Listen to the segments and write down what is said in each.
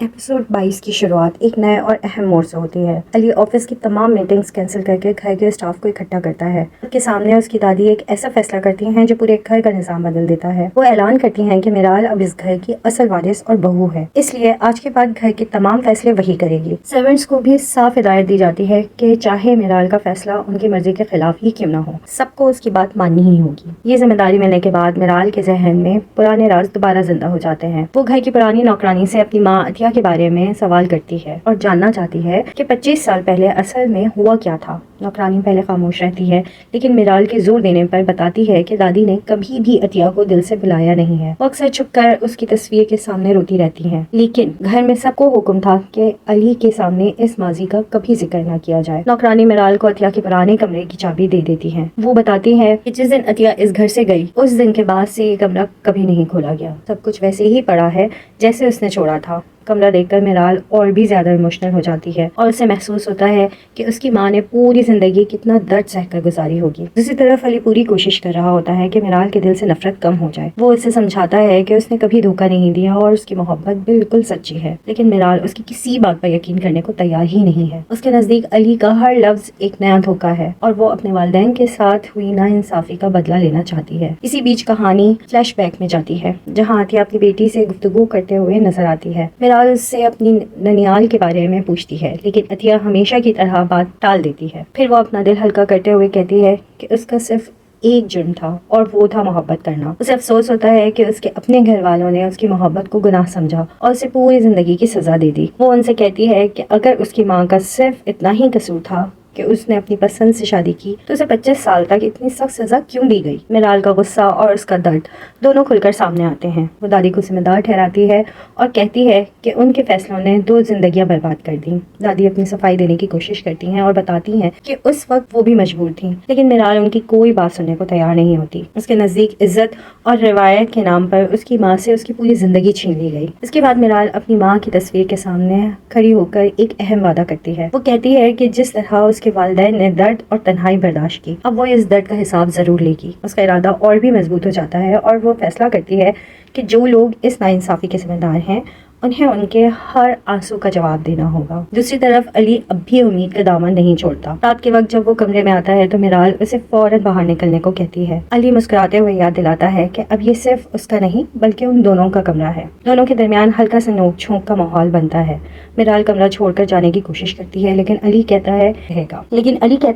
Episode 22 की शुरुआत एक नए और अहम मोड़ से होती है। अली ऑफिस की तमाम मीटिंग्स कैंसिल करके घर के स्टाफ को इकट्ठा करता है। उनके सामने उसकी दादी एक ऐसा फैसला करती हैं जो पूरे घर का निज़ाम बदल देता है। वो ऐलान करती हैं कि मिराल अब इस घर की असल वारिस और बहू है, इसलिए आज के बाद घर के तमाम फैसले वही करेगी। सर्वेंट्स को भी साफ हिदायत दी जाती है कि चाहे मिराल का फैसला उनकी मर्जी के खिलाफ ही क्यों न हो, सबको उसकी बात माननी ही होगी। ये जिम्मेदारी मिलने के बाद मिराल के जहन में पुराने राज दोबारा जिंदा हो जाते हैं। वो घर की पुरानी नौकरानी से अपनी माँ अतिया के बारे में सवाल करती है और जानना चाहती है कि 25 साल पहले असल में हुआ क्या था। नौकरानी पहले खामोश रहती है, लेकिन मिराल के जोर देने पर बताती है कि दादी ने कभी भी अतिया को दिल से बुलाया नहीं है। वो अक्सर छुपकर उसकी तस्वीर के सामने रोती रहती हैं, लेकिन घर में सबको हुक्म था कि अली के सामने इस माजी का कभी जिक्र न किया जाए। नौकरानी मिराल को अतिया के पुराने कमरे की चाबी दे देती है। वो बताती है कि जिस दिन अतिया इस घर से गई, उस दिन के बाद से ये कमरा कभी नहीं खोला गया। सब कुछ वैसे ही पड़ा है जैसे उसने छोड़ा था। कमरा देखकर मिराल और भी ज्यादा इमोशनल हो जाती है और उसे महसूस होता है कि उसकी माँ ने पूरी जिंदगी कितना दर्द सहकर गुजारी होगी। दूसरी तरफ अली पूरी कोशिश कर रहा होता है कि मिराल के दिल से नफरत कम हो जाए। वो उसे समझाता है कि उसने कभी धोखा नहीं दिया और उसकी मोहब्बत बिल्कुल सच्ची है, लेकिन मिराल उसकी किसी बात पर यकीन करने को तैयार ही नहीं है। उसके नजदीक अली का हर लफ्ज एक नया धोखा है और वो अपने वालिदैन के साथ हुई नाइंसाफी का बदला लेना चाहती है। इसी बीच कहानी फ्लैशबैक में जाती है, जहाँ अतिया अपनी बेटी से गुफ्तगू करते हुए नजर आती है। मिराल उससे अपनी ननियाल के बारे में पूछती है, लेकिन अतिया हमेशा की तरह बात टाल देती है। फिर वो अपना दिल हल्का करते हुए कहती है कि उसका सिर्फ एक जुर्म था और वो था मोहब्बत करना। उसे अफसोस होता है कि उसके अपने घर वालों ने उसकी मोहब्बत को गुनाह समझा और उसे पूरी जिंदगी की सजा दे दी। वो उनसे कहती है कि अगर उसकी माँ का सिर्फ इतना ही कसूर था कि उसने अपनी पसंद से शादी की, तो उसे 25 साल तक इतनी सख्त सजा क्यों दी गई। मिराल का गुस्सा और उसका दर्द दोनों खुलकर सामने आते हैं। वो दादी को जिम्मेदार ठहराती है और कहती है कि उनके फैसलों ने 2 जिंदगियां बर्बाद कर दी। दादी अपनी सफाई देने की कोशिश करती हैं और बताती हैं कि उस वक्त वो भी मजबूर थी, लेकिन मिराल उनकी कोई बात सुनने को तैयार नहीं होती। उसके नज़दीक इज्जत और रिवायत के नाम पर उसकी माँ से उसकी पूरी जिंदगी छीन ली गई। इसके बाद मिराल अपनी माँ की तस्वीर के सामने खड़ी होकर एक अहम वादा करती है। वो कहती है कि जिस तरह उसके वालिदैन ने दर्द और तन्हाई बर्दाश्त की, अब वो इस दर्द का हिसाब जरूर लेगी। उसका इरादा और भी मजबूत हो जाता है और वो फैसला करती है कि जो लोग इस नाइंसाफी के जिम्मेदार हैं, उन्हें उनके हर आंसू का जवाब देना होगा। दूसरी तरफ अली अब भी उम्मीद का दामन नहीं छोड़ता। रात के वक्त जब वो कमरे में आता है तो मिराल उसे फौरन बाहर निकलने को कहती है। अली मुस्कुराते हुए याद दिलाता है कि अब ये सिर्फ उसका नहीं बल्कि उन दोनों का कमरा है। दोनों के दरमियान हल्का सा नोक झोंक का माहौल बनता है। मिराल कमरा छोड़कर जाने की कोशिश करती है, लेकिन अली कहता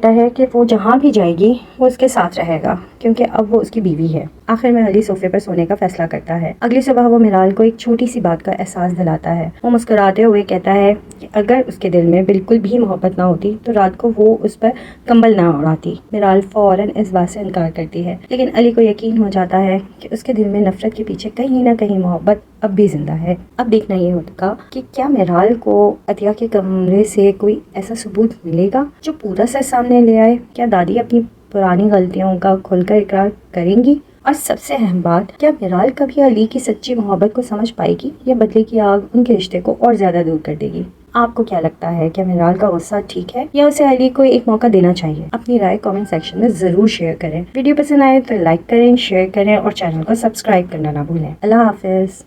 है कि वो जहाँ भी जाएगी वो उसके साथ रहेगा, क्योंकि अब वो उसकी बीवी है। आखिर में अली सोफे पर सोने का फैसला करता है। अगली सुबह वो मिराल को एक छोटी सी बात का एहसास दिलाता है। वो मुस्कुराते हुए कहता है कि अगर उसके दिल में बिल्कुल भी मोहब्बत ना होती तो रात को वो उस पर कंबल ना उड़ाती। मिराल फौरन इस बात से इनकार करती है, लेकिन अली को यकीन हो जाता है कि उसके दिल में नफरत के पीछे कहीं ना कहीं मोहब्बत अब भी जिंदा है। अब देखना ये होगा कि क्या मिराल को अतिया के कमरे से कोई ऐसा सबूत मिलेगा जो पूरा सच सामने ले आए। क्या दादी अपनी पुरानी गलतियों का खुलकर इकरार करेंगी, और सबसे अहम बात, क्या मिराल कभी अली की सच्ची मोहब्बत को समझ पाएगी या बदले की आग उनके रिश्ते को और ज्यादा दूर कर देगी। आपको क्या लगता है, क्या मिराल का गुस्सा ठीक है या उसे अली को एक मौका देना चाहिए? अपनी राय कमेंट सेक्शन में जरूर शेयर करें। वीडियो पसंद आए तो लाइक करें, शेयर करें और चैनल को सब्सक्राइब करना ना भूलें। अल्लाह हाफिज।